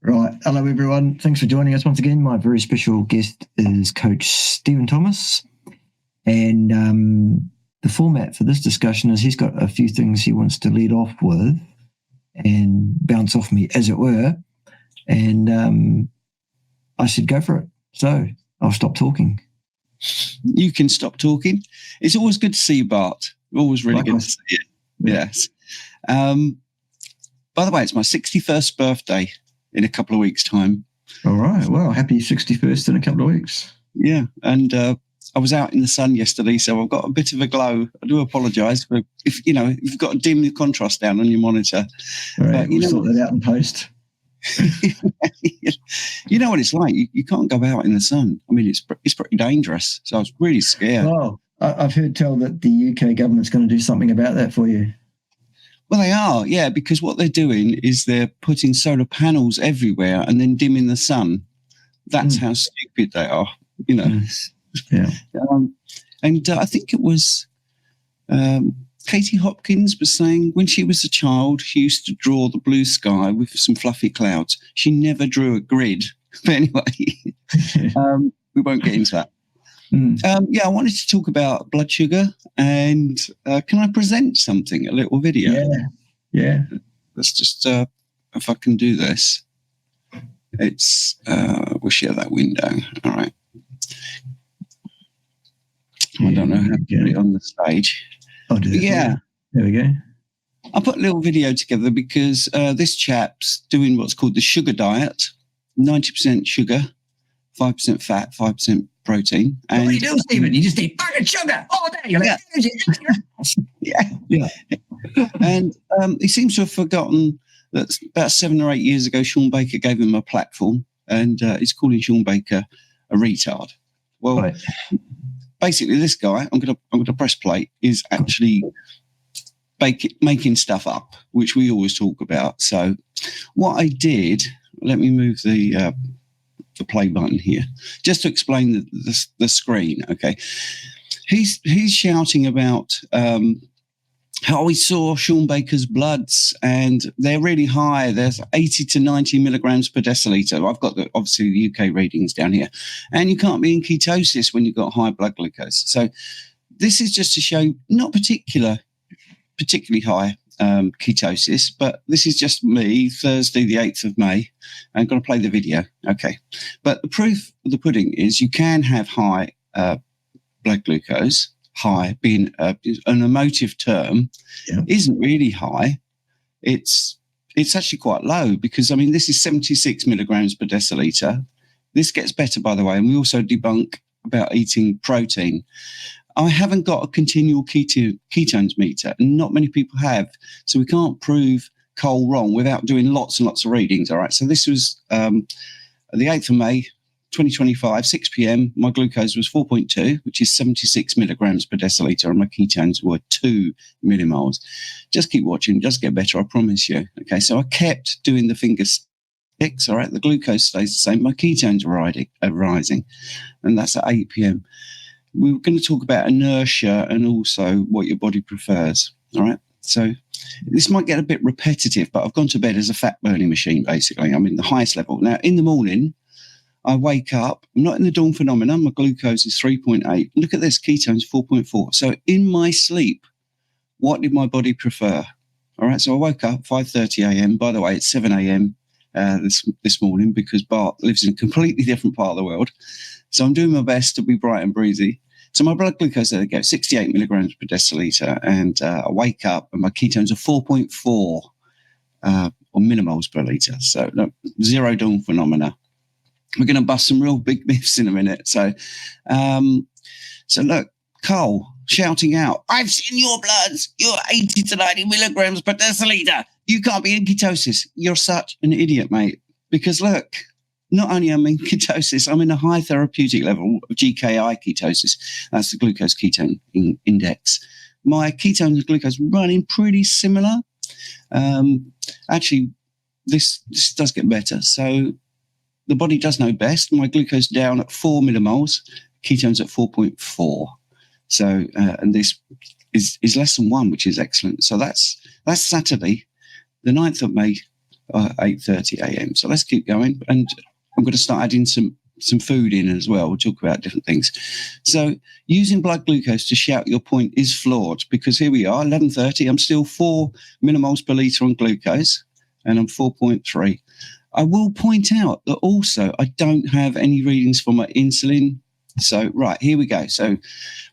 Right. Hello, everyone. Thanks for joining us once again. My very special guest is Coach Stephen Thomas. And the format for this discussion is he's got a few things he wants to lead off with and bounce off me, as it were. And I said, go for it. So I'll stop talking. You can stop talking. It's always good to see you, Bart. Always really good to see you. Yes. By the way, it's my 61st birthday in a couple of weeks' time. All right. Well, happy 61st in a couple of weeks. Yeah. And I was out in the sun yesterday, so I've got a bit of a glow. I do apologise for if you've got to dim the contrast down on your monitor. All right. We'll sort that out in post. You know what it's like. You can't go out in the sun. I mean, it's pretty dangerous. So I was really scared. Well, I've heard tell that the UK government's going to do something about that for you. Well, they are, yeah, because what they're doing is they're putting solar panels everywhere and then dimming the sun. That's how stupid they are, Yeah. And I think it was Katie Hopkins was saying when she was a child, she used to draw the blue sky with some fluffy clouds. She never drew a grid. But anyway, we won't get into that. I wanted to talk about blood sugar, and can I present something, a little video? Yeah. Let's just, if I can do this, we'll share that window. All right. I don't know how to put it on the stage. I'll do that. Yeah. There we go. I put a little video together because this chap's doing what's called the sugar diet, 90% sugar, 5% fat, 5% protein. And what do you do, Stephen? You just eat fucking sugar all day. You're like, yeah. And he seems to have forgotten that about 7 or 8 years ago, Sean Baker gave him a platform, and he's calling Sean Baker a retard. Well, right. Basically, this guy, I'm gonna press play, is actually making stuff up, which we always talk about. So, what I did, let me move the play button here, just to explain the screen. Okay, he's shouting about how he saw Sean Baker's bloods, and they're really high. There's 80 to 90 milligrams per deciliter. I've got obviously the UK readings down here, and you can't be in ketosis when you've got high blood glucose. So this is just to show not particularly high ketosis, but this is just me, Thursday, the 8th of May. I'm going to play the video. Okay. But the proof of the pudding is you can have high blood glucose. High being an emotive term, isn't really high. It's actually quite low because, I mean, this is 76 milligrams per deciliter. This gets better, by the way, and we also debunk about eating protein. I haven't got a continual ketones meter, and not many people have. So we can't prove Cole wrong without doing lots and lots of readings. All right. So this was the 8th of May, 2025, 6 p.m. My glucose was 4.2, which is 76 milligrams per deciliter, and my ketones were 2 millimoles. Just keep watching, just get better, I promise you. Okay. So I kept doing the finger sticks. All right. The glucose stays the same. My ketones are rising, and that's at 8 p.m. We're going to talk about inertia and also what your body prefers. All right. So this might get a bit repetitive, but I've gone to bed as a fat burning machine, basically. I'm in the highest level. Now, in the morning, I wake up. I'm not in the dawn phenomenon. My glucose is 3.8. Look at this, ketones 4.4. So in my sleep, what did my body prefer? All right. So I woke up 5:30 a.m. By the way, it's 7 a.m. This morning because Bart lives in a completely different part of the world. So I'm doing my best to be bright and breezy. So my blood glucose, there we go, 68 milligrams per deciliter. And I wake up and my ketones are 4.4 or millimoles per liter. So look, zero dawn phenomena. We're going to bust some real big myths in a minute. So look, Cole shouting out, I've seen your bloods. You're 80 to 90 milligrams per deciliter. You can't be in ketosis. You're such an idiot, mate. Because look, not only am I in ketosis, I'm in a high therapeutic level of GKI ketosis. That's the glucose ketone index. My ketone and glucose running pretty similar. Actually, this does get better. So the body does know best. My glucose down at 4 millimoles, ketones at 4.4. So, and this is less than 1, which is excellent. So that's Saturday, the 9th of May, 8:30 a.m. So let's keep going. And I'm going to start adding some food in as well. We'll talk about different things. So using blood glucose to shout your point is flawed, because here we are, 11:30. I'm still 4 millimoles per litre on glucose, and I'm 4.3. I will point out that also I don't have any readings for my insulin. So, right, here we go. So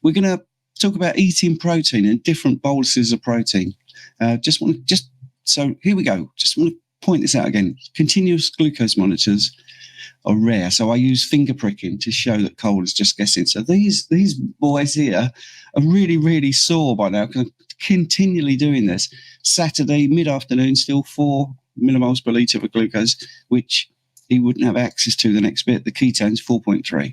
we're going to talk about eating protein and different boluses of protein. So here we go. Just want to point this out again. Continuous glucose monitors are rare. So I use finger pricking to show that cold is just guessing. So these boys here are really, really sore by now, continually doing this. Saturday, mid-afternoon, still 4 millimoles per litre of glucose, which he wouldn't have access to the next bit. The ketones, 4.3.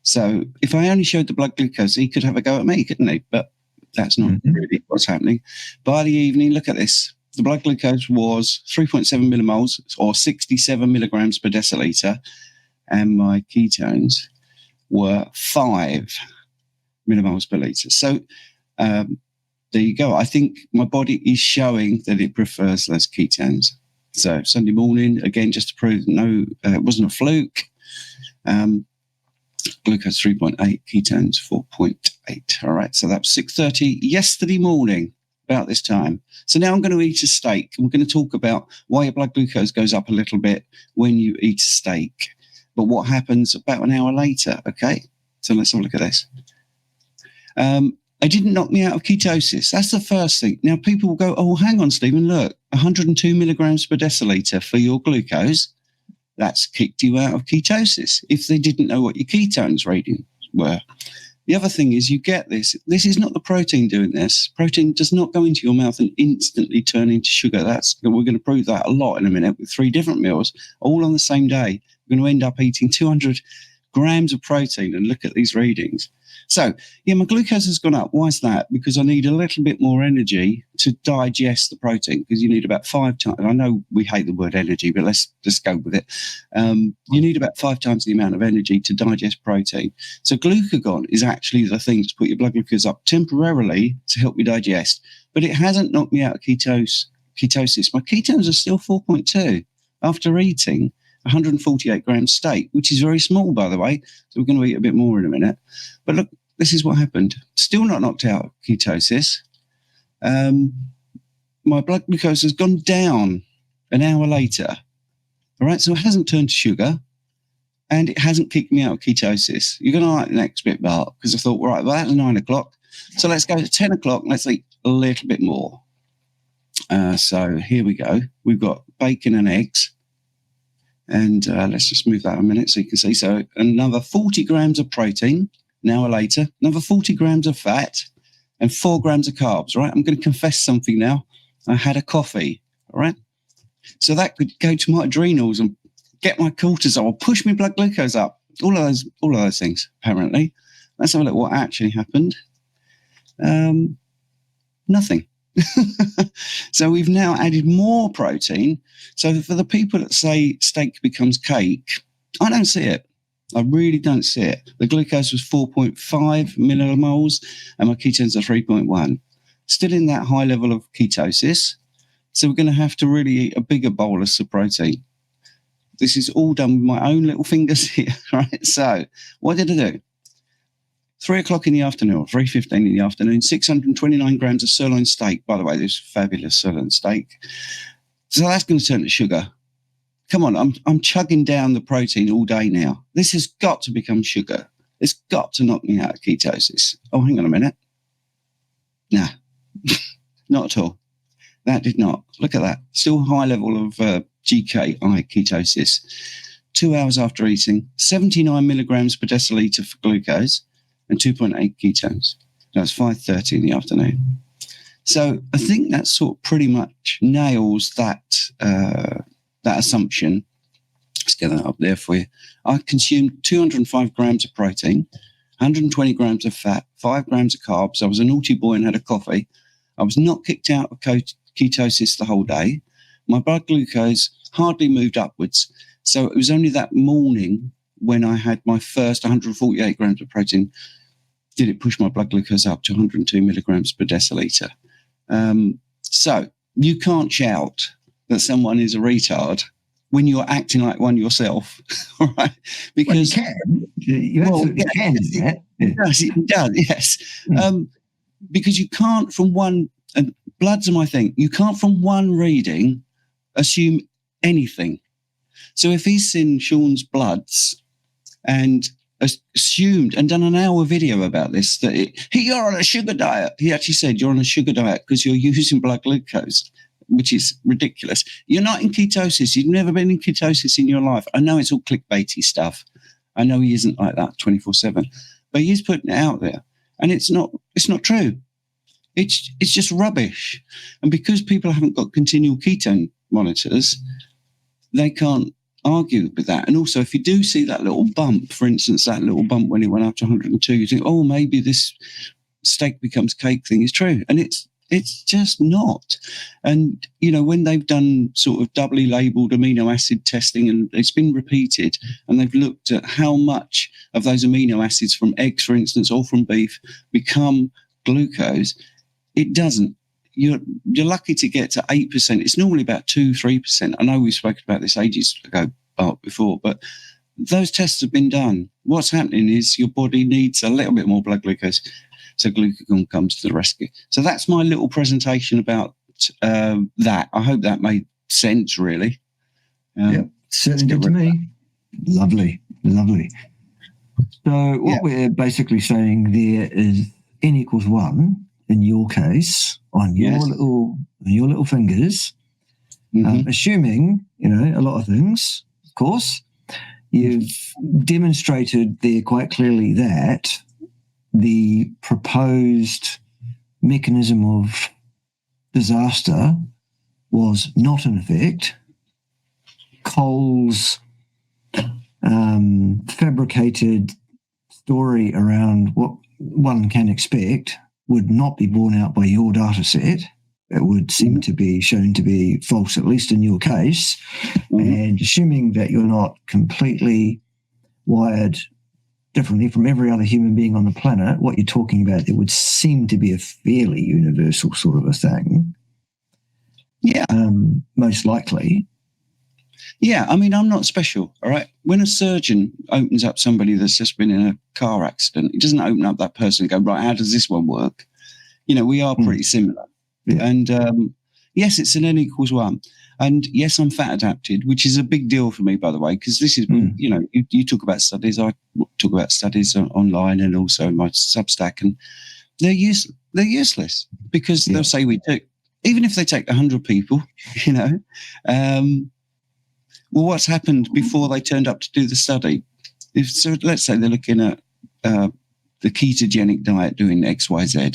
So if I only showed the blood glucose, he could have a go at me, couldn't he? But that's not really what's happening. By the evening, look at this. The blood glucose was 3.7 millimoles, or 67 milligrams per deciliter, and my ketones were 5 millimoles per litre. So there you go. I think my body is showing that it prefers those ketones. So Sunday morning, again, just to prove it wasn't a fluke. Glucose 3.8, ketones 4.8. All right, so that was 6:30 yesterday morning, about this time. So now I'm going to eat a steak, and we're going to talk about why your blood glucose goes up a little bit when you eat a steak, but what happens about an hour later. Okay, so let's have a look at this. It didn't knock me out of ketosis. That's the first thing. Now people will go, oh, hang on, Stephen, look, 102 milligrams per deciliter for your glucose. That's kicked you out of ketosis if they didn't know what your ketones readings were. The other thing is you get this. This is not the protein doing this. Protein does not go into your mouth and instantly turn into sugar. We're going to prove that a lot in a minute with 3 different meals, all on the same day. We're going to end up eating 200 grams of protein, and look at these readings. So, yeah, my glucose has gone up. Why is that? Because I need a little bit more energy to digest the protein, because you need about 5 times. I know we hate the word energy, but let's just go with it. You need about 5 times the amount of energy to digest protein. So glucagon is actually the thing to put your blood glucose up temporarily to help you digest. But it hasn't knocked me out of ketosis. My ketones are still 4.2 after eating 148 grams steak, which is very small, by the way. So we're going to eat a bit more in a minute. But look, this is what happened. Still not knocked out of ketosis. My blood glucose has gone down an hour later. All right, so it hasn't turned to sugar, and it hasn't kicked me out of ketosis. You're going to like the next bit, Bart, because I thought, right, well, that's 9 o'clock. So let's go to 10 o'clock and let's eat a little bit more. So here we go. We've got bacon and eggs. And let's just move that a minute so you can see. So another 40 grams of protein, an hour later, another 40 grams of fat, and 4 grams of carbs, right? I'm going to confess something now. I had a coffee, all right? So that could go to my adrenals and get my cortisol, push my blood glucose up, all of those things, apparently. Let's have a look what actually happened. Nothing. So we've now added more protein. So for the people that say steak becomes cake, I don't see it. I really don't see it. The glucose was 4.5 millimoles and my ketones are 3.1. Still in that high level of ketosis. So we're going to have to really eat a bigger bolus of protein. This is all done with my own little fingers here, right? So what did I do? 3 o'clock in the afternoon, or 3:15 in the afternoon, 629 grams of sirloin steak. By the way, this fabulous sirloin steak. So that's going to turn to sugar. Come on, I'm chugging down the protein all day now. This has got to become sugar. It's got to knock me out of ketosis. Oh, hang on a minute. Nah, not at all. That did not. Look at that. Still high level of GKI, ketosis. 2 hours after eating, 79 milligrams per deciliter for glucose and 2.8 ketones. That's 5:30 in the afternoon. So I think that sort of pretty much nails that assumption. Let's get that up there for you. I consumed 205 grams of protein, 120 grams of fat, 5 grams of carbs. I was a naughty boy and had a coffee. I was not kicked out of ketosis the whole day. My blood glucose hardly moved upwards. So it was only that morning when I had my first 148 grams of protein did it push my blood glucose up to 102 milligrams per deciliter. So you can't shout that someone is a retard when you're acting like one yourself, right? Because well, you absolutely can do that. It does, yes. Because you can't from one, and bloods are my thing, you can't from one reading assume anything. So if he's seen Sean's bloods and assumed and done an hour video about this, that you're on a sugar diet. He actually said you're on a sugar diet because you're using blood glucose, which is ridiculous. You're not in ketosis. You've never been in ketosis in your life. I know it's all clickbaity stuff. I know he isn't like that 24/7, but he's putting it out there, and it's not true. It's just rubbish. And because people haven't got continual ketone monitors, they can't argue with that. And also, if you do see that little bump, for instance, that little bump when it went up to 102, you think, oh, maybe this steak becomes cake thing is true. And it's just not. And, when they've done sort of doubly labeled amino acid testing and it's been repeated and they've looked at how much of those amino acids from eggs, for instance, or from beef become glucose, it doesn't. You're lucky to get to 8%. It's normally about 2-3%. I know we've spoken about this ages ago before, but those tests have been done. What's happening is your body needs a little bit more blood glucose, so glucagon comes to the rescue. So that's my little presentation about that. I hope that made sense, really. Yeah, certainly did to me. Lovely. So what we're basically saying there is n equals 1 in your case on your little fingers, assuming a lot of things. Of course, you've demonstrated there quite clearly that the proposed mechanism of disaster was not in effect. Cole's fabricated story around what one can expect would not be borne out by your data set. It would seem to be shown to be false, at least in your case. And assuming that you're not completely wired differently from every other human being on the planet, what you're talking about, there would seem to be a fairly universal sort of a thing. Yeah. Most likely. Yeah, I mean, I'm not special, all right? When a surgeon opens up somebody that's just been in a car accident, he doesn't open up that person and go, right, how does this one work? We are pretty similar. Yeah. And yes, it's an n equals 1. And yes, I'm fat adapted, which is a big deal for me, by the way, because this is, you talk about studies, I talk about studies online and also in my Substack, and they're useless because they'll say we do. Even if they take 100 people, well, what's happened before they turned up to do the study? So let's say they're looking at the ketogenic diet doing X, Y, Z.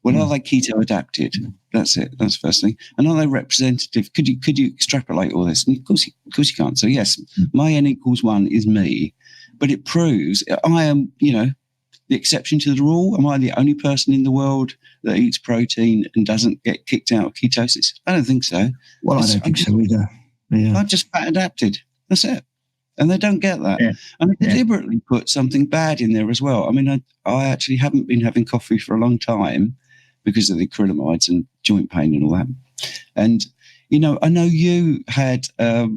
Well, are they keto adapted? That's it. That's the first thing. And are they representative? Could you extrapolate all this? And of course you can't. So yes, my n equals 1 is me, but it proves I am, the exception to the rule. Am I the only person in the world that eats protein and doesn't get kicked out of ketosis? I don't think so. Well, I don't think so either. Yeah. I'm just fat adapted. That's it. And they don't get that. Yeah. And they deliberately put something bad in there as well. I mean, I actually haven't been having coffee for a long time because of the acrylamides and joint pain and all that. And, I know you had a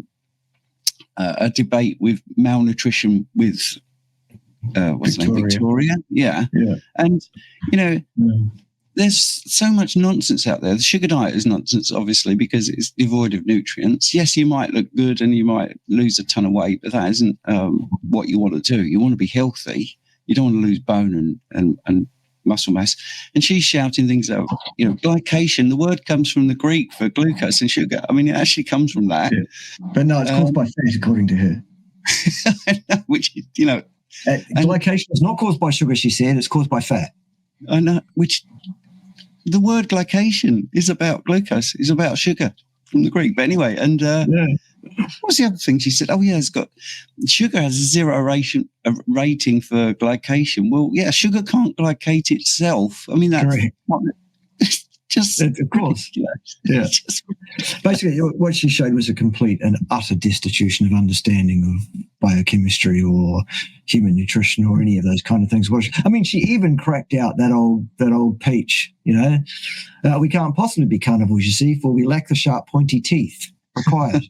debate with malnutrition with, what's her name? Victoria. Yeah. And, there's so much nonsense out there. The sugar diet is nonsense, obviously, because it's devoid of nutrients. Yes, you might look good and you might lose a ton of weight, but that isn't what you want to do. You want to be healthy. You don't want to lose bone and muscle mass. And she's shouting things out, glycation. The word comes from the Greek for glucose and sugar. I mean, it actually comes from that. Yeah. But no, it's caused by fat, according to her. Which, glycation is not caused by sugar, she said. It's caused by fat. I know, which the word glycation is about glucose, is about sugar from the Greek. But anyway, and what was the other thing she said? Oh, yeah, sugar has a 0 rating for glycation. Well, yeah, sugar can't glycate itself. I mean, that's just of course. Yeah. Basically, what she showed was a complete and utter destitution of understanding of biochemistry or human nutrition or any of those kind of things. I mean, she even cracked out that old peach. We can't possibly be carnivores, you see, for we lack the sharp, pointy teeth. required.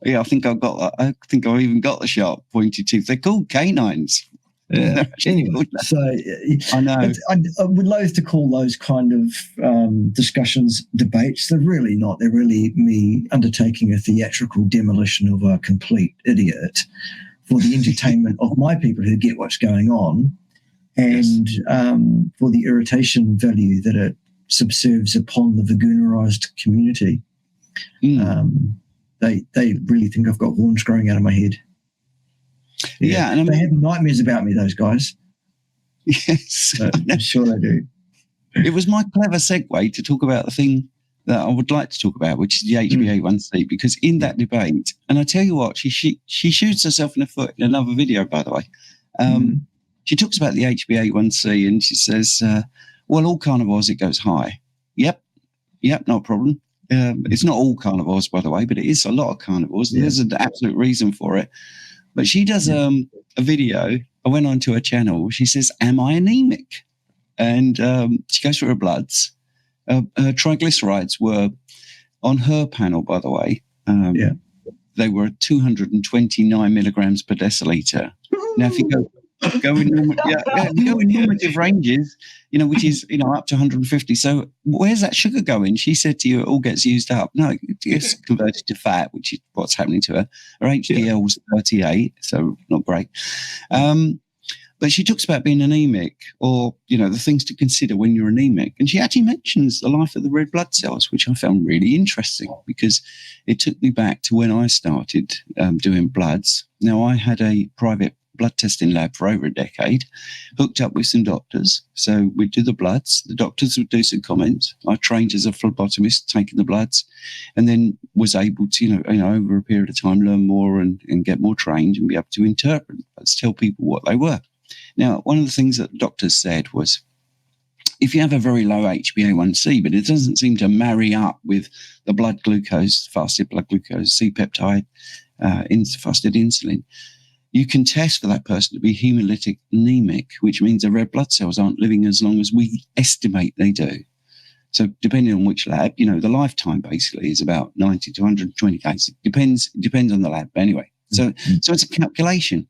Yeah, I think I've got that. I think I've even got the sharp pointed teeth. They're called canines. Yeah. Anyway, so I know. I would loathe to call those kind of discussions debates. They're really not. They're really me undertaking a theatrical demolition of a complete idiot for the entertainment of my people who get what's going on, and for the irritation value that it subserves upon the veganerized community. They really think I've got horns growing out of my head. Yeah, and they have nightmares about me, those guys. Yes. I'm sure they do. It was my clever segue to talk about the thing that I would like to talk about, which is the HbA1c, because in that debate, and I tell you what, she shoots herself in the foot in another video, by the way. She talks about the HbA1c and she says, well, all carnivores, it goes high. Yep, no problem. It's not all carnivores, by the way, but it is a lot of carnivores. Yeah. There's an absolute reason for it. But she does a video. I went onto her channel. She says, am I anemic? And she goes through her bloods. Her triglycerides were, on her panel, by the way, they were 229 milligrams per deciliter. Now, if you go in normative ranges, which is, up to 150. So where's that sugar going? She said to you, it all gets used up. No, it gets converted to fat, which is what's happening to her. Her HDL was 38, so not great. But she talks about being anemic, or, the things to consider when you're anemic. And she actually mentions the life of the red blood cells, which I found really interesting because it took me back to when I started doing bloods. Now, I had a private blood testing lab for over a decade, hooked up with some doctors. So we'd do the bloods. The doctors would do some comments. I trained as a phlebotomist, taking the bloods, and then was able to, over a period of time, learn more and get more trained and be able to interpret bloods, tell people what they were. Now, one of the things that doctors said was, if you have a very low HbA1c, but it doesn't seem to marry up with the blood glucose, fasted blood glucose, C-peptide, fasted insulin, you can test for that person to be hemolytic anemic, which means the red blood cells aren't living as long as we estimate they do. So depending on which lab, the lifetime basically is about 90 to 120 days. It depends on the lab. But anyway, so it's a calculation.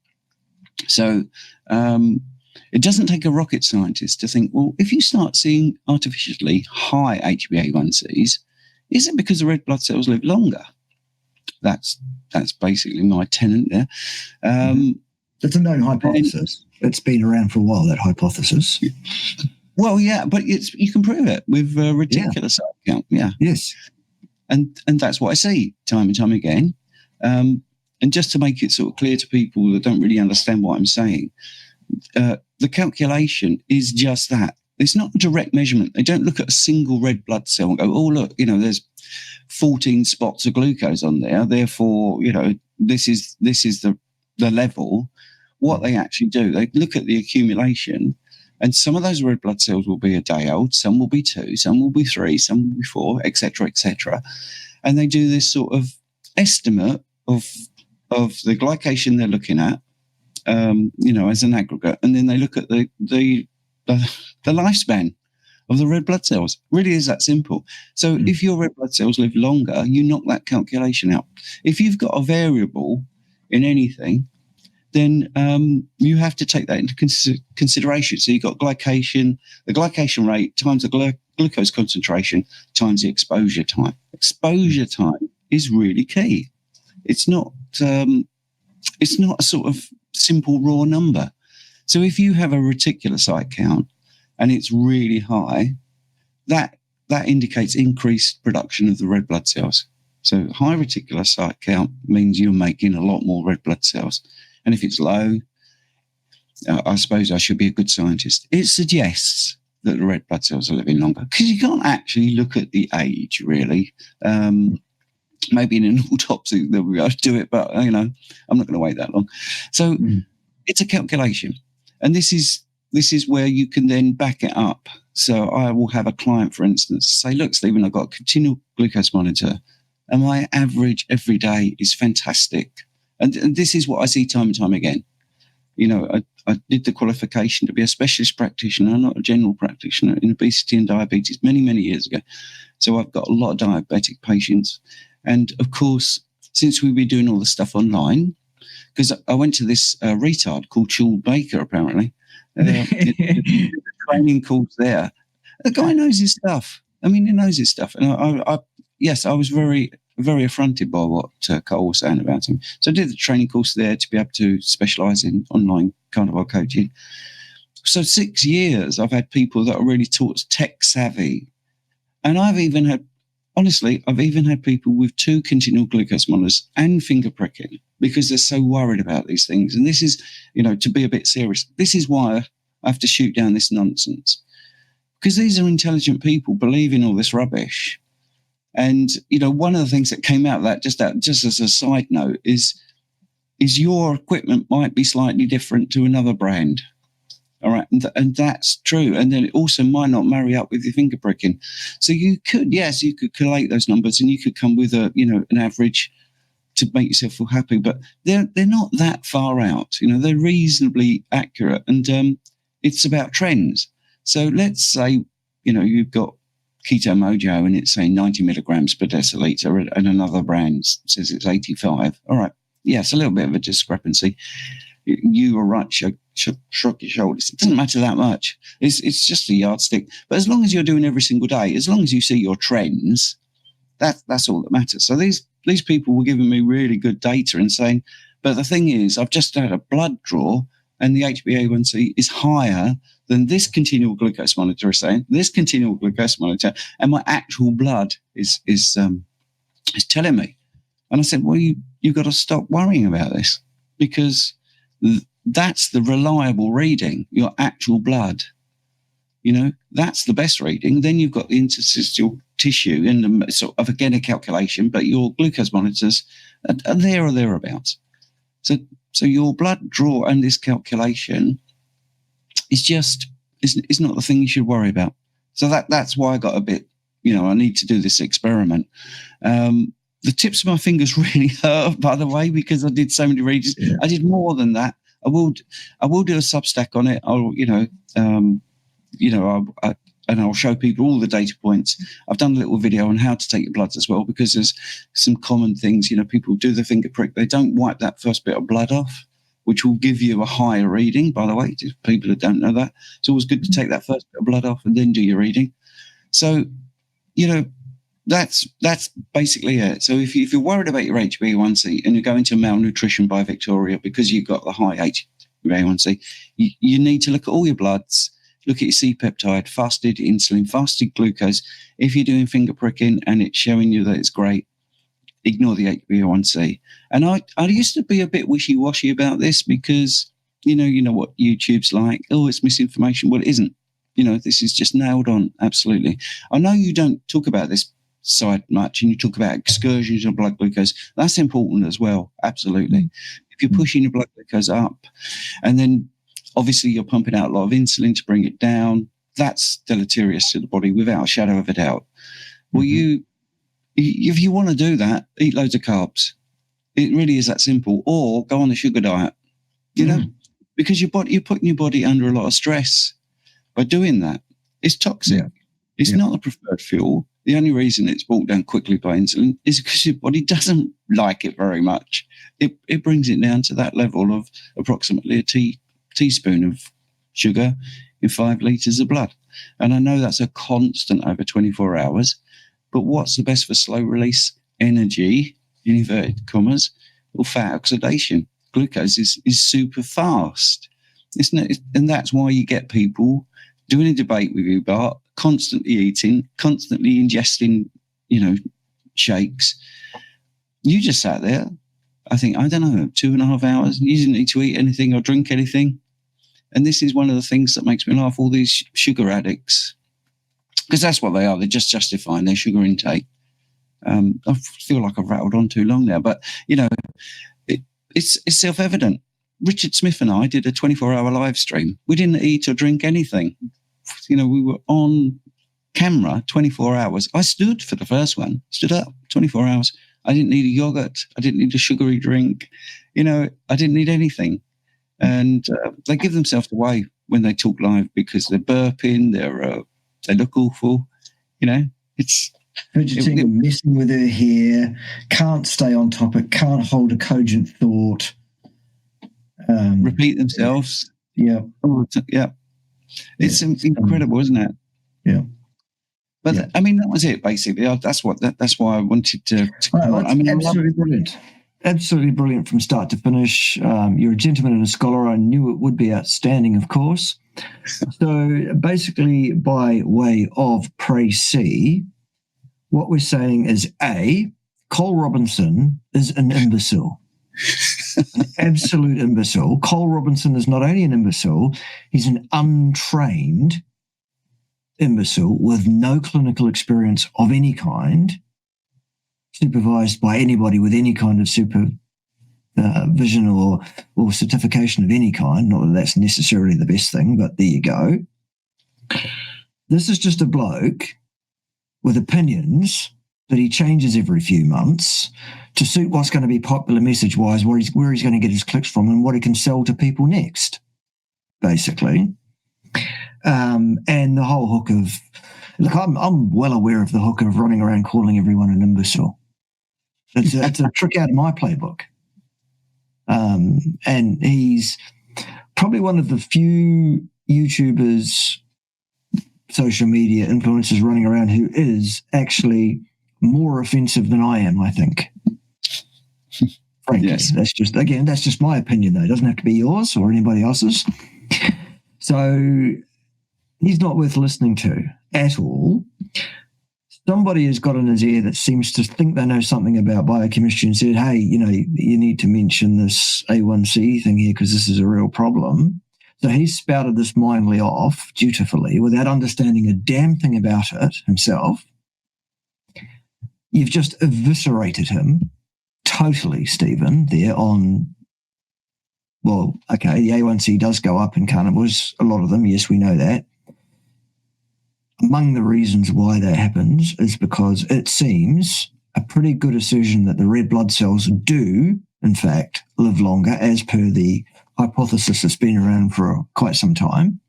So it doesn't take a rocket scientist to think, well, if you start seeing artificially high HbA1cs, is it because the red blood cells live longer? That's basically my tenet there. It's a known hypothesis. It's been around for a while, that hypothesis. Well, yeah, but you can prove it with reticular cell count. Yeah. Yes. And that's what I see time and time again. And just to make it sort of clear to people that don't really understand what I'm saying, the calculation is just that. It's not a direct measurement. They don't look at a single red blood cell and go, oh, look, there's 14 spots of glucose on there. Therefore, this is the level. What they actually do, they look at the accumulation, and some of those red blood cells will be a day old, some will be 2, some will be 3, some will be 4, etc., etc. And they do this sort of estimate of the glycation they're looking at, as an aggregate, and then they look at the lifespan of the red blood cells. Really is that simple. So if your red blood cells live longer, you knock that calculation out. If you've got a variable in anything, then you have to take that into consideration. So you've got glycation, the glycation rate times the glucose concentration times the exposure time. Exposure time is really key. It's not a sort of simple raw number. So if you have a reticulocyte count and it's really high, that indicates increased production of the red blood cells. So high reticulocyte count means you're making a lot more red blood cells. And if it's low, I suppose I should be a good scientist. It suggests that the red blood cells are living longer because you can't actually look at the age, really. Maybe in an autopsy that we have to do it, but I'm not going to wait that long. So it's a calculation, and this is where you can then back it up. So I will have a client, for instance, say, "Look, Stephen, I've got a continual glucose monitor, and my average every day is fantastic." And this is what I see time and time again. I did the qualification to be a specialist practitioner, not a general practitioner, in obesity and diabetes many, many years ago. So I've got a lot of diabetic patients. And of course, since we've been doing all the stuff online, because I went to this retard called Shawn Baker, apparently, training course there. The guy knows his stuff. I mean, he knows his stuff. And I was very, very affronted by what Cole was saying about him. So I did the training course there to be able to specialise in online carnivore coaching. So 6 years I've had people that are really tech savvy. And I've even had people with 2 continual glucose monitors and finger pricking because they're so worried about these things. And this is, to be a bit serious, this is why I have to shoot down this nonsense. Because these are intelligent people believing all this rubbish. And, one of the things that came out of that, just as a side note, is your equipment might be slightly different to another brand. All right. And that's true. And then it also might not marry up with your finger pricking. So you could collate those numbers and you could come with an average to make yourself feel happy. But they're not that far out. They're reasonably accurate. And it's about trends. So let's say, you've got Keto Mojo and it's saying 90 milligrams per deciliter and another brand says it's 85. All right. Yeah, it's a little bit of a discrepancy. You were right, shrug your shoulders. It doesn't matter that much. It's just a yardstick. But as long as you're doing every single day, as long as you see your trends, that's all that matters. So these people were giving me really good data and saying, but the thing is, I've just had a blood draw and the HbA1c is higher than this continual glucose monitor is saying, this continual glucose monitor, and my actual blood is telling me. And I said, well, you've got to stop worrying about this because that's the reliable reading, your actual blood. That's the best reading. Then you've got the interstitial tissue in the sort of, again, a calculation, but your glucose monitors are there or thereabouts. So your blood draw and this calculation is not the thing you should worry about. So that's why I got a bit, I need to do this experiment. The tips of my fingers really hurt, by the way, because I did so many readings. Yeah. I did more than that. I will do a Substack on it. I'll show people all the data points. I've done a little video on how to take your bloods as well, because there's some common things. People do the finger prick. They don't wipe that first bit of blood off, which will give you a higher reading, by the way, to people that don't know that. It's always good to take that first bit of blood off and then do your reading. So, that's basically it. So if you're worried about your HbA1c and you're going to Malnutrition by Victoria because you've got the high HbA1c, you need to look at all your bloods, look at your C-peptide, fasted insulin, fasted glucose. If you're doing finger pricking and it's showing you that it's great, ignore the HbA1c. And I used to be a bit wishy-washy about this because, you know what YouTube's like. Oh, it's misinformation. Well, it isn't. This is just nailed on. Absolutely. I know you don't talk about this side much and you talk about excursions of blood glucose. That's important as well. Absolutely. If you're pushing your blood glucose up and then obviously you're pumping out a lot of insulin to bring it down, that's deleterious to the body without a shadow of a doubt. Well, if you want to do that, eat loads of carbs. It really is that simple. Or go on the sugar diet, because you're putting your body under a lot of stress by doing that. It's toxic. Yeah. It's not the preferred fuel. The only reason it's brought down quickly by insulin is because your body doesn't like it very much. It brings it down to that level of approximately a teaspoon of sugar in 5 litres of blood. And I know that's a constant over 24 hours, but what's the best for slow release energy, in inverted commas, or fat oxidation? Glucose is super fast, isn't it? And that's why you get people doing a debate with you, Bart, constantly eating, constantly ingesting, shakes. You just sat there, I think, 2.5 hours. You didn't need to eat anything or drink anything. And this is one of the things that makes me laugh, all these sugar addicts, because that's what they are. They're just justifying their sugar intake. I feel like I've rattled on too long now, but, it's self-evident. Richard Smith and I did a 24-hour live stream. We didn't eat or drink anything. We were on camera 24 hours. I stood for the first one, stood up 24 hours. I didn't need a yogurt. I didn't need a sugary drink. I didn't need anything. And they give themselves away when they talk live because they're burping, they look awful. fidgeting and messing with her hair, can't stay on topic, can't hold a cogent thought. Repeat themselves. Yeah. Yeah. It's incredible, isn't it? Yeah. But I mean, that was it basically. That's why I wanted to come on. I mean, absolutely brilliant. Absolutely brilliant from start to finish. You're a gentleman and a scholar. I knew it would be outstanding, of course. So basically, by way of précis, what we're saying is A, Cole Robinson is an imbecile. An absolute imbecile. Cole Robinson is not only an imbecile, he's an untrained imbecile with no clinical experience of any kind, supervised by anybody with any kind of supervision or certification of any kind. Not that that's necessarily the best thing, but there you go. This is just a bloke with opinions that he changes every few months to suit what's going to be popular message-wise, where he's going to get his clicks from and what he can sell to people next, basically. And the whole hook of, look, I'm well aware of the hook of running around calling everyone an imbecile. It's a trick out of my playbook. And he's probably one of the few YouTubers, social media influencers running around who is actually more offensive than I am, I think. Frankly, yes. That's just my opinion, though. It doesn't have to be yours or anybody else's. So he's not worth listening to at all. Somebody has got in his ear that seems to think they know something about biochemistry and said, hey, you need to mention this A1C thing here because this is a real problem. So he's spouted this mindly off, dutifully, without understanding a damn thing about it himself. You've just eviscerated him totally, Stephen, there on, well, okay, the A1C does go up in carnivores, a lot of them, yes, we know that. Among the reasons why that happens is because it seems a pretty good assertion that the red blood cells do, in fact, live longer, as per the hypothesis that's been around for quite some time.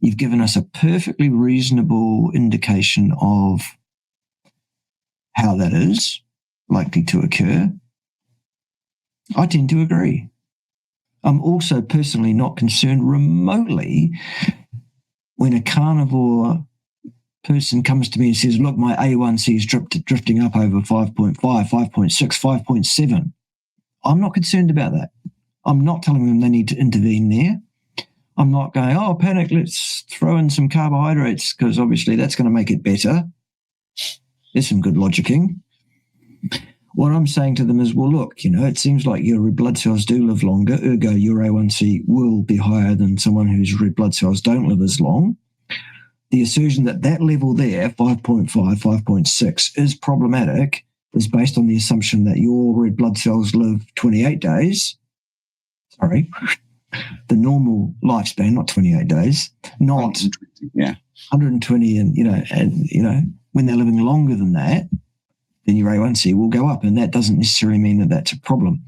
You've given us a perfectly reasonable indication of how that is likely to occur. I tend to agree. I'm also personally not concerned remotely when a carnivore person comes to me and says, look, my A1C is drifting up over 5.5, 5.6, 5.7. I'm not concerned about that. I'm not telling them they need to intervene there. I'm not going, oh, panic, let's throw in some carbohydrates because obviously that's going to make it better. There's some good logicking. What I'm saying to them is, well, look, it seems like your red blood cells do live longer, ergo your A1C will be higher than someone whose red blood cells don't live as long. The assertion that level there, 5.5, 5.6, is problematic is based on the assumption that your red blood cells live 28 days. Sorry, the normal lifespan, not 28 days, not 120, and when they're living longer than that, then your A1C will go up, and that doesn't necessarily mean that that's a problem.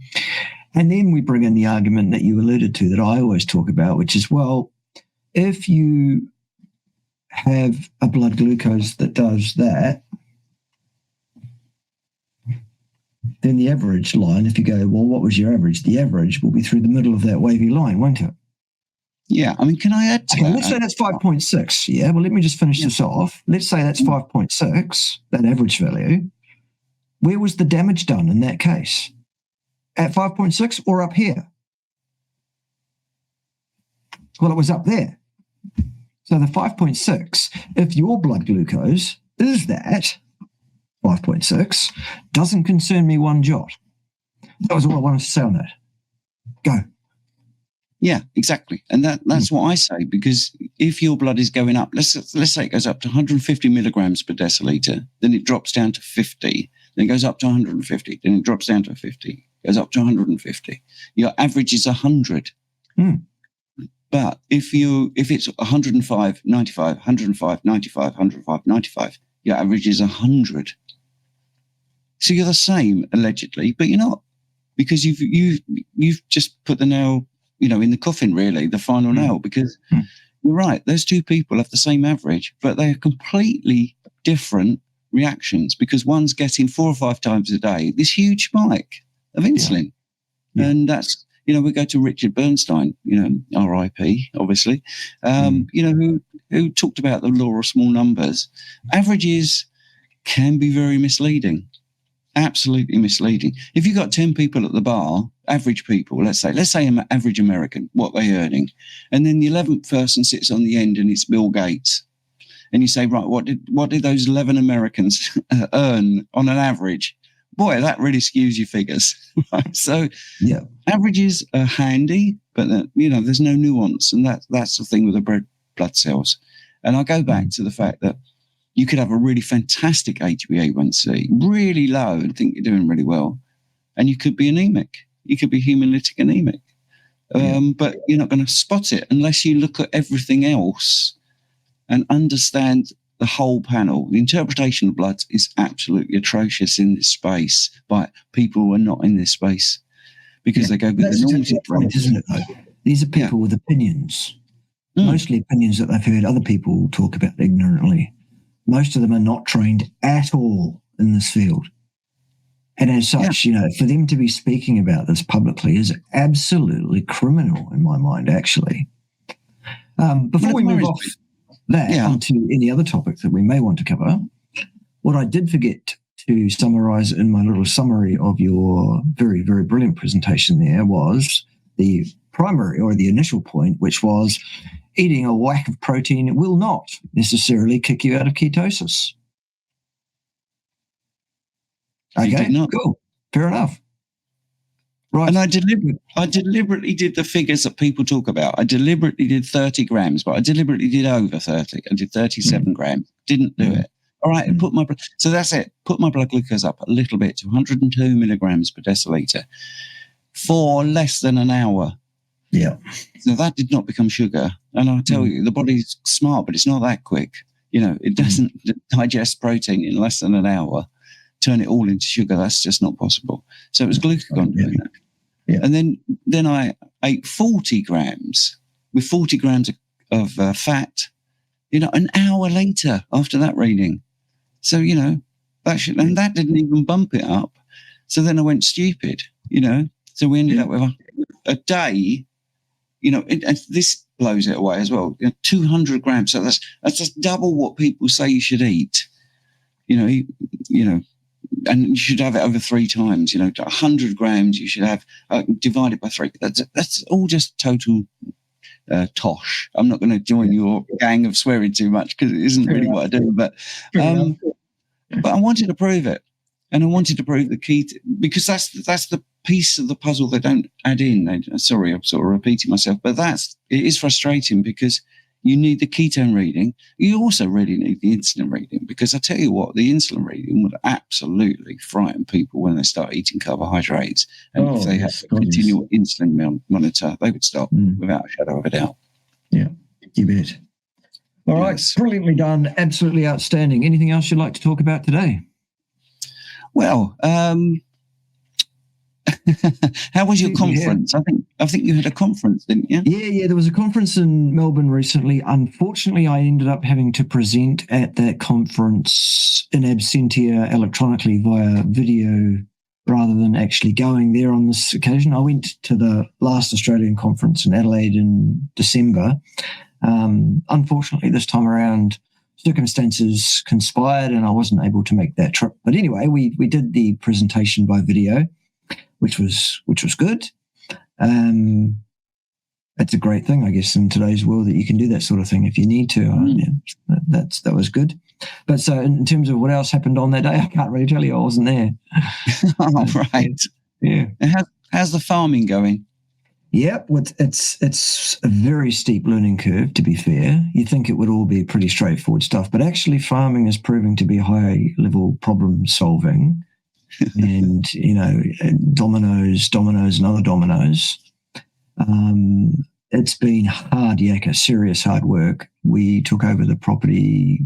And then we bring in the argument that you alluded to that I always talk about, which is, well, if you have a blood glucose that does that, then the average line, if you go, well, what was your average? The average will be through the middle of that wavy line, won't it? Yeah, I mean, can I add to that? Let's say that's 5.6. Yeah, well, let me just finish this off. Let's say that's 5.6, that average value. Where was the damage done in that case? At 5.6 or up here? Well, it was up there. So the 5.6, if your blood glucose is that 5.6, doesn't concern me one jot. That was all I wanted to say on that. Go. Yeah, exactly. And that's what I say, because if your blood is going up, let's say it goes up to 150 milligrams per deciliter, then it drops down to 50, then it goes up to 150, then it drops down to 50, goes up to 150. Your average is 100. But if it's 105, 95, 105, 95, 105, 95, your average is 100. So you're the same, allegedly, but you're not, because you've just put the nail, in the coffin, really, the final nail, because you're right. Those two people have the same average, but they are completely different reactions because one's getting 4 or 5 times a day this huge spike of insulin. Yeah. And that's, we go to Richard Bernstein, R.I.P., obviously, who talked about the law of small numbers. Averages can be very misleading, absolutely misleading. If you've got 10 people at the bar, average people, let's say an average American, what they're earning, and then the 11th person sits on the end and it's Bill Gates. And you say, right, what did those 11 Americans earn on an average? Boy, that really skews your figures. Right? So averages are handy, but there's no nuance, and that's the thing with the blood cells. And I go back to the fact that you could have a really fantastic HbA1c, really low, and think you're doing really well, and you could be anemic. You could be hemolytic anemic, but you're not going to spot it unless you look at everything else and understand the whole panel. The interpretation of blood is absolutely atrocious in this space by people who are not in this space because they go with the normative approach, isn't it, though? These are people with opinions, mostly opinions that they've heard other people talk about ignorantly. Most of them are not trained at all in this field. And as such, for them to be speaking about this publicly is absolutely criminal in my mind, actually. Before we move off onto any other topic that we may want to cover, what I did forget to summarize in my little summary of your very, very brilliant presentation there was the primary or the initial point, which was eating a whack of protein will not necessarily kick you out of ketosis. Okay, cool. Fair enough. Right. And I deliberately did the figures that people talk about. I deliberately did 30 grams, but I deliberately did over 30. I did 37 grams. Didn't do it. All right. And so that's it. Put my blood glucose up a little bit to 102 milligrams per deciliter for less than an hour. Yeah. So that did not become sugar. And I tell you, the body's smart, but it's not that quick. It doesn't digest protein in less than an hour. Turn it all into sugar. That's just not possible. So it was glucagon doing that. Yeah. And then I ate 40 grams with 40 grams of fat, an hour later after that reading. So, and that didn't even bump it up. So then I went stupid, So we ended up with a day, and this blows it away as well. 200 grams. So that's just double what people say you should eat. And you should have it over 3 times. 100 grams you should have divided by 3. That's all just total tosh. I'm not going to join your gang of swearing too much because it isn't really what I do. But I wanted to prove it, and I wanted to prove the key because that's the piece of the puzzle they don't add in. Sorry, I'm sort of repeating myself, but it is frustrating because you need the ketone reading. You also really need the insulin reading because I tell you what, the insulin reading would absolutely frighten people when they start eating carbohydrates. And if they have a continual insulin monitor, they would stop without a shadow of a doubt. Yeah, you bet. All right, brilliantly done. Absolutely outstanding. Anything else you'd like to talk about today? Well, how was your conference? I think you had a conference, didn't you? Yeah. There was a conference in Melbourne recently. Unfortunately, I ended up having to present at that conference in absentia electronically via video rather than actually going there on this occasion. I went to the last Australian conference in Adelaide in December. Unfortunately, this time around, circumstances conspired and I wasn't able to make that trip. But anyway, we did the presentation by video, which was good. That's a great thing, I guess, in today's world that you can do that sort of thing if you need to. That was good. But so in terms of what else happened on that day, I can't really tell you. I wasn't there. Oh, right. Yeah. And how's the farming going? Yeah, it's a very steep learning curve, to be fair. You think it would all be pretty straightforward stuff, but actually farming is proving to be high-level problem solving. And, dominoes and other dominoes. It's been hard yakka, serious hard work. We took over the property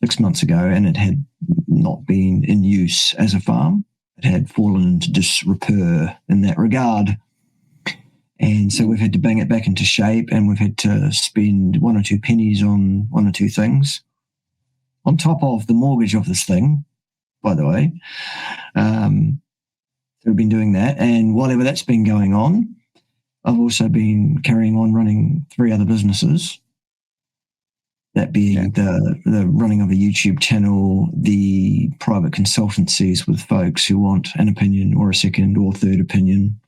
6 months ago and it had not been in use as a farm. It had fallen into disrepair in that regard. And so we've had to bang it back into shape and we've had to spend 1 or 2 pennies on 1 or 2 things. on top of the mortgage of this thing, by the way. We've been doing that. And whatever that's been going on, I've also been carrying on running 3 other businesses. That being the running of a YouTube channel, the private consultancies with folks who want an opinion or a second or third opinion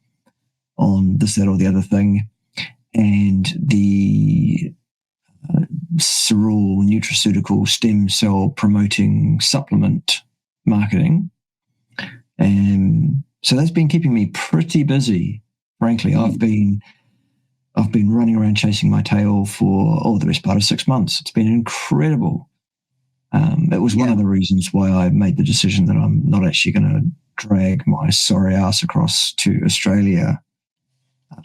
on this, that, or the other thing, and the cerebral nutraceutical stem cell promoting supplement marketing. And so that's been keeping me pretty busy, frankly. I've been running around chasing my tail for the best part of 6 months. It's been incredible. It was one of the reasons why I made the decision that I'm not actually going to drag my sorry ass across to Australia.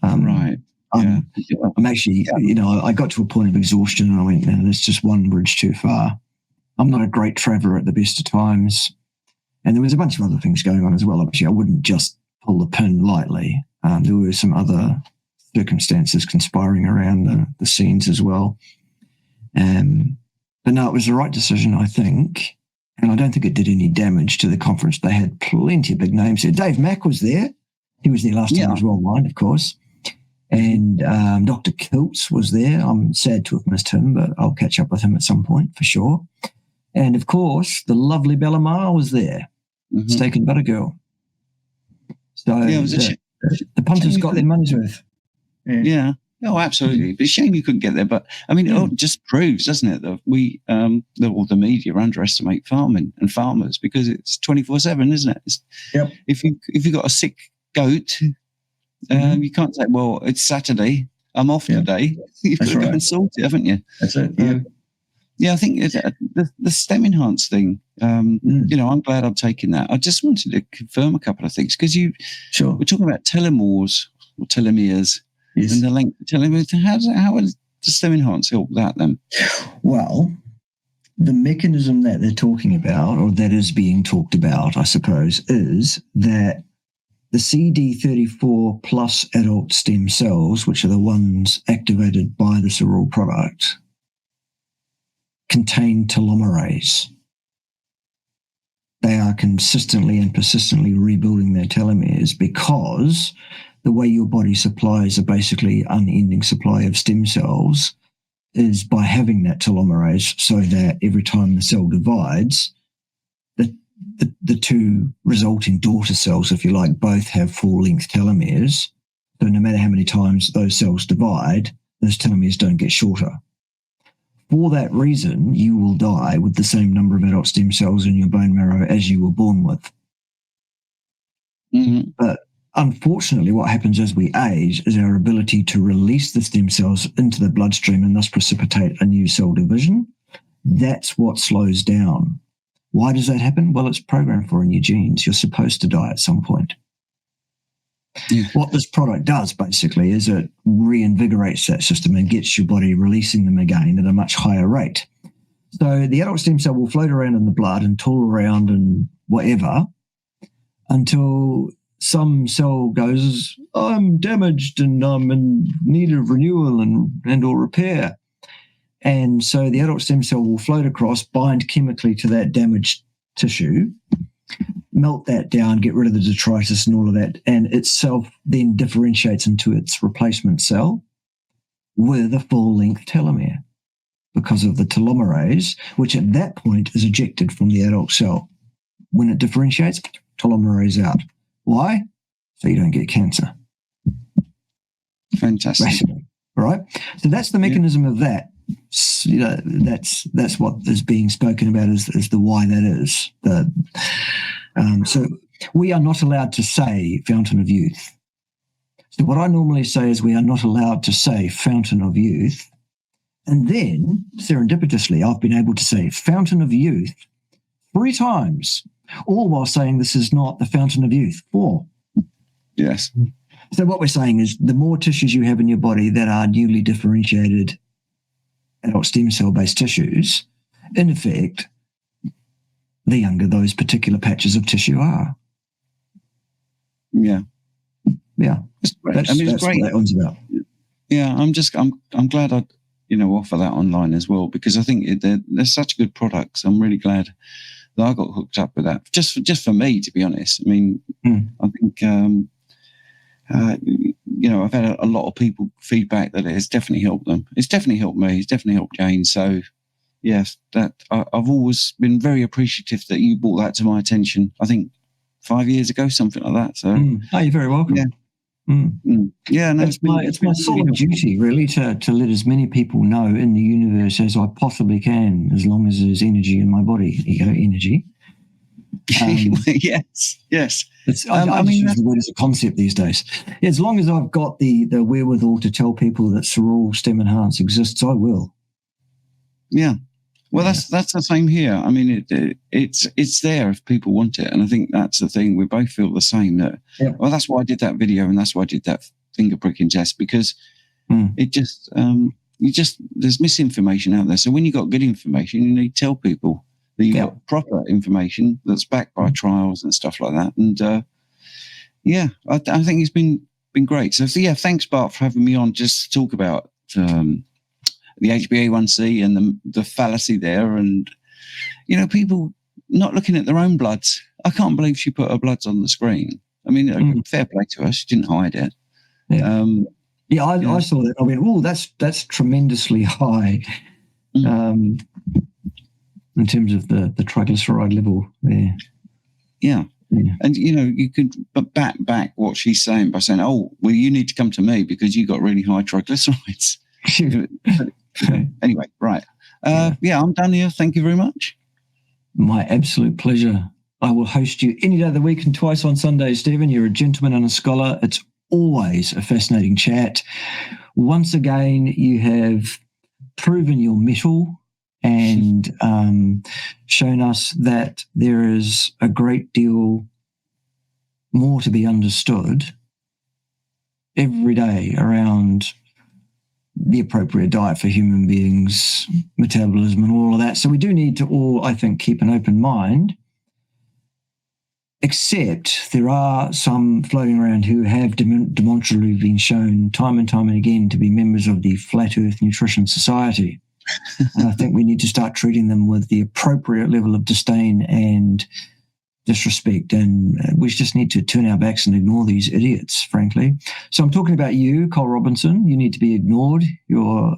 Right. I'm actually, I got to a point of exhaustion and I went, no, that's just one bridge too far. I'm not a great traveller at the best of times. And there was a bunch of other things going on as well. Obviously, I wouldn't just pull the pin lightly. There were some other circumstances conspiring around the scenes as well. But no, it was the right decision, I think. And I don't think it did any damage to the conference. They had plenty of big names there. Dave Mack was there. He was there last time as well, mine, of course. And Dr. Kiltz was there. I'm sad to have missed him, but I'll catch up with him at some point for sure. And, of course, the lovely Bella Maher was there, Steak and Butter Girl. So the punters got their money's worth. Yeah. Oh, absolutely. But shame you couldn't get there. But, I mean, it just proves, doesn't it, that we, all the media underestimate farming and farmers because it's 24/7, isn't it? If you've got a sick goat, you can't say, well, it's Saturday, I'm off today. You've got to go and sort it, haven't you? That's it, I think the STEM Enhance thing, I'm glad I've taken that. I just wanted to confirm a couple of things because we're talking about telomeres or telomeres and the length of telomeres. How does the STEM Enhance help that then? Well, the mechanism that they're talking about, or that is being talked about, I suppose, is that the CD34 plus adult stem cells, which are the ones activated by the cereal product, contain telomerase. They are consistently and persistently rebuilding their telomeres because the way your body supplies a basically unending supply of stem cells is by having that telomerase so that every time the cell divides, the two resulting daughter cells, if you like, both have full-length telomeres. So no matter how many times those cells divide, those telomeres don't get shorter. For that reason, you will die with the same number of adult stem cells in your bone marrow as you were born with. But unfortunately, what happens as we age is our ability to release the stem cells into the bloodstream and thus precipitate a new cell division. That's what slows down. Why does that happen? Well, it's programmed for in your genes. You're supposed to die at some point. What this product does, basically, is it reinvigorates that system and gets your body releasing them again at a much higher rate. So the adult stem cell will float around in the blood and tool around and whatever until some cell goes, I'm damaged and I'm in need of renewal and or repair. And so the adult stem cell will float across, bind chemically to that damaged tissue, melt that down, get rid of the detritus and all of that, and itself then differentiates into its replacement cell with a full-length telomere because of the telomerase, which at that point is ejected from the adult cell. When it differentiates, telomerase out. Why? So you don't get cancer. Fantastic. Basically, right? So that's the mechanism of that. That's what is being spoken about as the why that is. So we are not allowed to say fountain of youth. So what I normally say is we are not allowed to say fountain of youth. And then, serendipitously, I've been able to say fountain of youth 3 times, all while saying this is not the fountain of youth 4. Yes. So what we're saying is the more tissues you have in your body that are newly differentiated adult stem cell-based tissues, in effect, the younger those particular patches of tissue are. Yeah. Yeah. It's great. That's I mean, it's great. What that one's about. Yeah, I'm glad offer that online as well, because I think they're such good products. I'm really glad that I got hooked up with that. Just for me, to be honest. I mean, I think I've had a lot of people feedback that it has definitely helped them. It's definitely helped me. It's definitely helped Jane. So yes, that I've always been very appreciative that you brought that to my attention. I think 5 years ago, something like that. So you're very welcome. Yeah. Yeah, no, it's my solemn duty, really, to let as many people know in the universe as I possibly can, as long as there's energy in my body. Ego energy. Yes. I mean, use the word as a concept these days. As long as I've got the wherewithal to tell people that cerebral stem enhance exists, I will. Yeah. Well, that's the same here. I mean, it's there if people want it, and I think that's the thing. We both feel the same. Well, that's why I did that video, and that's why I did that finger pricking test, because it just there's misinformation out there. So when you got good information, you need to tell people that you got proper information that's backed by trials and stuff like that. And I think it's been great. So thanks, Bart, for having me on just to talk about the HbA1c and the fallacy there, and people not looking at their own bloods. I can't believe she put her bloods on the screen. I mean, fair play to her; she didn't hide it. I saw that. I went, "Oh, that's tremendously high," in terms of the triglyceride level there. Yeah. And you could back what she's saying by saying, "Oh, well, you need to come to me because you got really high triglycerides." Anyway, right. I'm done here. Thank you very much. My absolute pleasure. I will host you any day of the week and twice on Sundays, Stephen. You're a gentleman and a scholar. It's always a fascinating chat. Once again, you have proven your mettle and shown us that there is a great deal more to be understood every day around the appropriate diet for human beings, metabolism, and all of that. So we do need to all, I think, keep an open mind, except there are some floating around who have demonstrably been shown time and time and again to be members of the Flat Earth Nutrition Society. And I think we need to start treating them with the appropriate level of disdain and disrespect, and we just need to turn our backs and ignore these idiots, frankly. So I'm talking about you, Cole Robinson. You need to be ignored. You're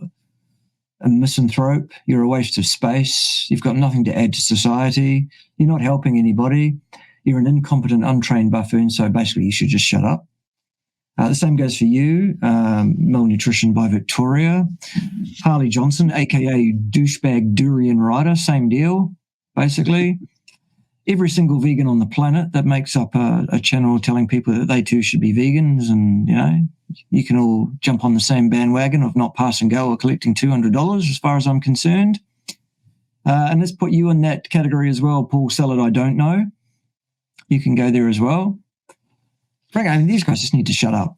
a misanthrope. You're a waste of space. You've got nothing to add to society. You're not helping anybody. You're an incompetent, untrained buffoon, so basically you should just shut up. The same goes for you, Malnutrition by Victoria. Harley Johnson, a.k.a. douchebag durian rider, same deal, basically. Every single vegan on the planet that makes up a channel telling people that they too should be vegans, and you can all jump on the same bandwagon of not passing go or collecting $200 as far as I'm concerned. And let's put you in that category as well, Paul Salad, I don't know. You can go there as well. Frankly, I mean, these guys just need to shut up.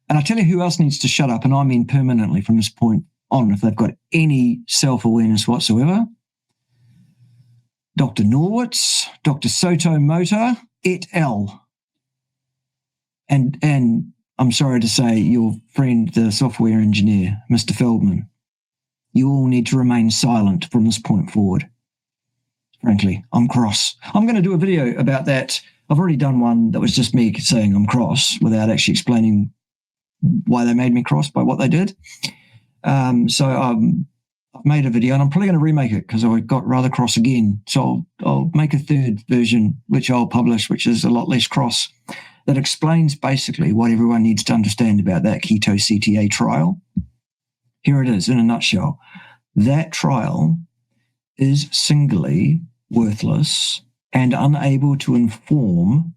And I tell you who else needs to shut up, and I mean permanently from this point on, if they've got any self-awareness whatsoever. Dr. Norwitz, Dr. Soto Mota, et al. And I'm sorry to say, your friend, the software engineer, Mr. Feldman. You all need to remain silent from this point forward. Frankly, I'm cross. I'm going to do a video about that. I've already done one that was just me saying I'm cross without actually explaining why they made me cross by what they did. I've made a video, and I'm probably going to remake it because I got rather cross again. So I'll make a third version, which I'll publish, which is a lot less cross, that explains basically what everyone needs to understand about that keto CTA trial. Here it is in a nutshell. That trial is singly worthless and unable to inform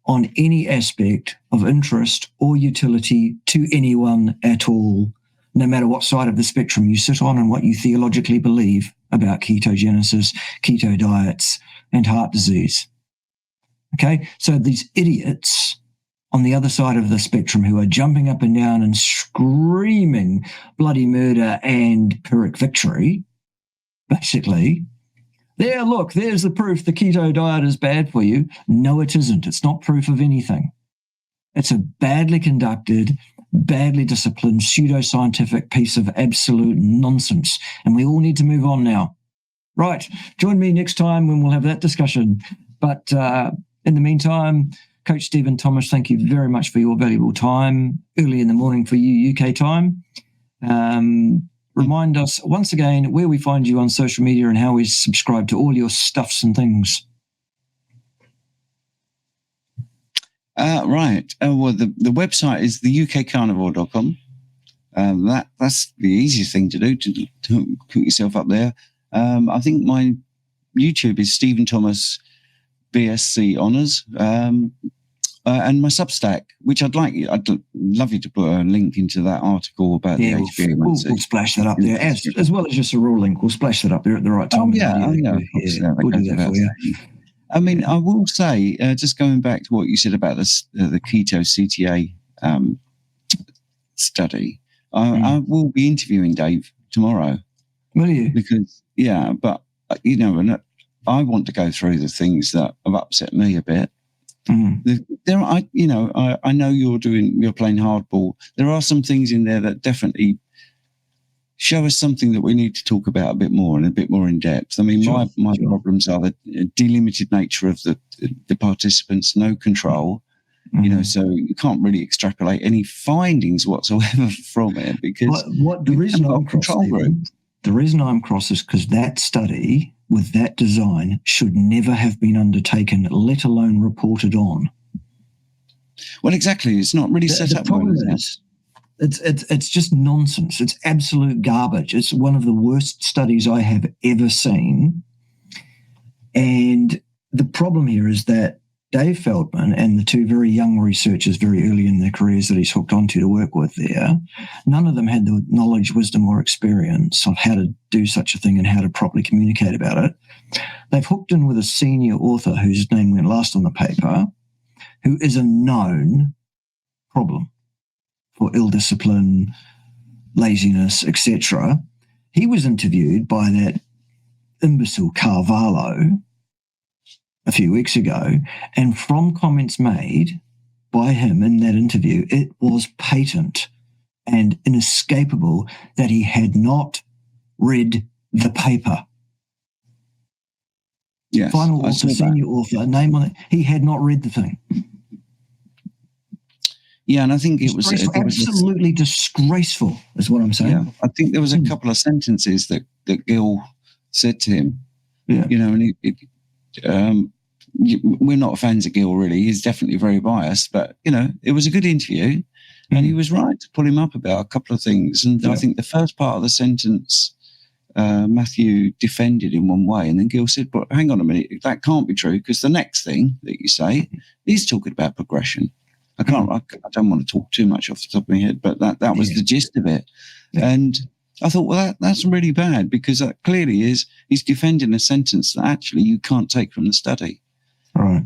on any aspect of interest or utility to anyone at all, no matter what side of the spectrum you sit on and what you theologically believe about ketogenesis, keto diets, and heart disease. Okay, so these idiots on the other side of the spectrum who are jumping up and down and screaming bloody murder and Pyrrhic victory, basically, there's the proof the keto diet is bad for you. No, it isn't. It's not proof of anything. It's a badly conducted, badly disciplined, pseudoscientific piece of absolute nonsense. And we all need to move on now. Right. Join me next time when we'll have that discussion. But in the meantime, Coach Stephen Thomas, thank you very much for your valuable time early in the morning for you, UK time. Remind us once again where we find you on social media and how we subscribe to all your stuffs and things. Right. Well, the website is the ukcarnivore.com. That's the easiest thing to do, to put yourself up there. I think my YouTube is Stephen Thomas BSc Honours, and my Substack, which I'd love you to put a link into that article about the HbA1c. We'll splash that up there, as well as just a raw link. We'll splash that up there at the right time. We'll do that for you. I mean, I will say, just going back to what you said about the keto CTA study, I will be interviewing Dave tomorrow. Will you? Because, but, and I want to go through the things that have upset me a bit. I know you're playing hardball. There are some things in there that definitely show us something that we need to talk about a bit more and a bit more in depth. I mean, my problems are the delimited nature of the participants, no control. So you can't really extrapolate any findings whatsoever from it, because the reason I'm cross is because that study with that design should never have been undertaken, let alone reported on. Well, exactly. It's not really set up well, is it? It's just nonsense. It's absolute garbage. It's one of the worst studies I have ever seen. And the problem here is that Dave Feldman and the two very young researchers very early in their careers that he's hooked onto to work with there, none of them had the knowledge, wisdom, or experience of how to do such a thing and how to properly communicate about it. They've hooked in with a senior author whose name went last on the paper, who is a known problem for ill discipline, laziness, etc. He was interviewed by that imbecile Carvalho a few weeks ago, and from comments made by him in that interview, it was patent and inescapable that he had not read the paper. Yes, final author, senior author, name on it, he had not read the thing. Yeah, and I think it was absolutely disgraceful, is what I'm saying. Yeah, I think there was a couple of sentences that Gil said to him. Yeah, and we're not fans of Gil, really. He's definitely very biased, but it was a good interview, and he was right to pull him up about a couple of things. And I think the first part of the sentence, Matthew defended in one way, and then Gil said, "But hang on a minute, that can't be true, because the next thing that you say is talking about progression." I don't want to talk too much off the top of my head, but that was the gist of it. Yeah. And I thought, well, that's really bad, because that clearly he's defending a sentence that actually you can't take from the study. Right.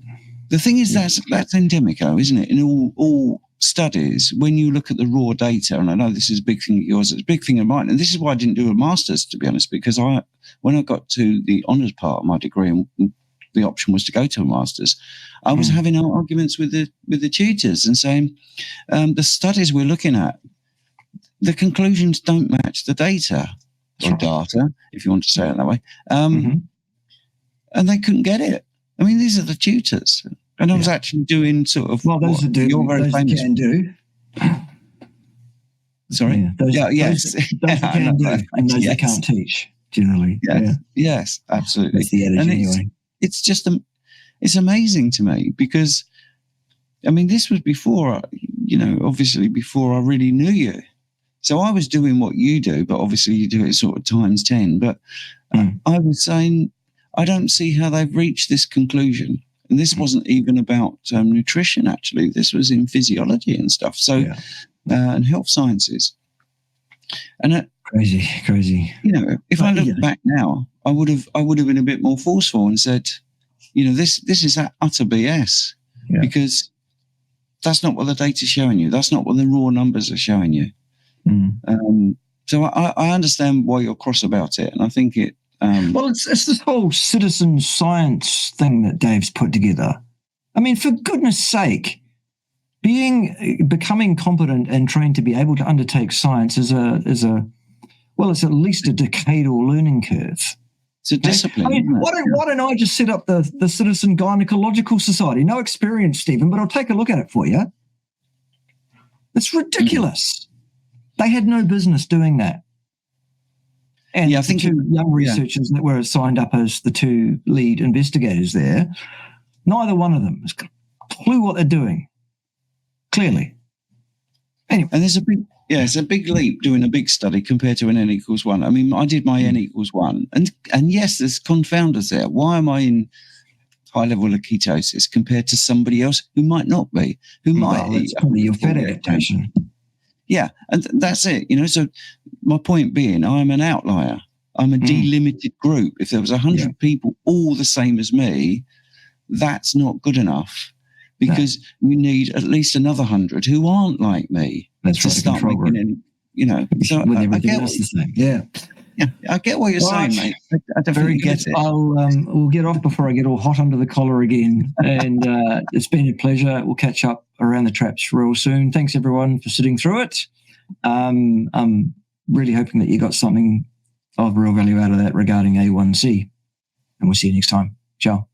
The thing is, that's endemic, isn't it? In all studies, when you look at the raw data, and I know this is a big thing of yours, it's a big thing of mine, and this is why I didn't do a master's, to be honest, because when I got to the honours part of my degree, and the option was to go to a master's, I was having arguments with the tutors and saying, the studies we're looking at, the conclusions don't match the data, or data, if you want to say it that way, and they couldn't get it. I mean, these are the tutors. And I was actually doing sort of those that do, you're very those famous can do. Sorry? Yes. Those that can do, and those that can't teach, generally. Yes, absolutely. That's the adage anyway. It's just, it's amazing to me, because, I mean, this was before, obviously before I really knew you. So I was doing what you do, but obviously you do it sort of times 10. But I was saying, I don't see how they've reached this conclusion. And this wasn't even about nutrition, actually. This was in physiology and stuff. So, and health sciences. And crazy. If I look back now, I would have been a bit more forceful and said, this is utter BS, because that's not what the data's showing you. That's not what the raw numbers are showing you. So I understand why you're cross about it, and I think it. Well, it's this whole citizen science thing that Dave's put together. I mean, for goodness sake, becoming competent and trained to be able to undertake science is it's at least a decadal learning curve. It's a discipline. I mean, why don't I just set up the Citizen Gynecological Society? No experience, Stephen, but I'll take a look at it for you. It's ridiculous. They had no business doing that. And I think two young researchers that were signed up as the two lead investigators there, neither one of them has got a clue what they're doing. Clearly. Anyway. And it's a big leap doing a big study compared to an N equals 1. I mean, I did my N equals 1. And yes, there's confounders there. Why am I in high level of ketosis compared to somebody else who might not be? It's probably your fat adaptation. Yeah, and that's it. So my point being, I'm an outlier. I'm a delimited group. If there was 100 people all the same as me, that's not good enough. Because you need at least another 100 who aren't like me to start making any, So I get what you're saying. Yeah, I get what you're saying, mate. I definitely get it. We'll get off before I get all hot under the collar again. And it's been a pleasure. We'll catch up around the traps real soon. Thanks everyone for sitting through it. I'm really hoping that you got something of real value out of that regarding A1C. And we'll see you next time. Ciao.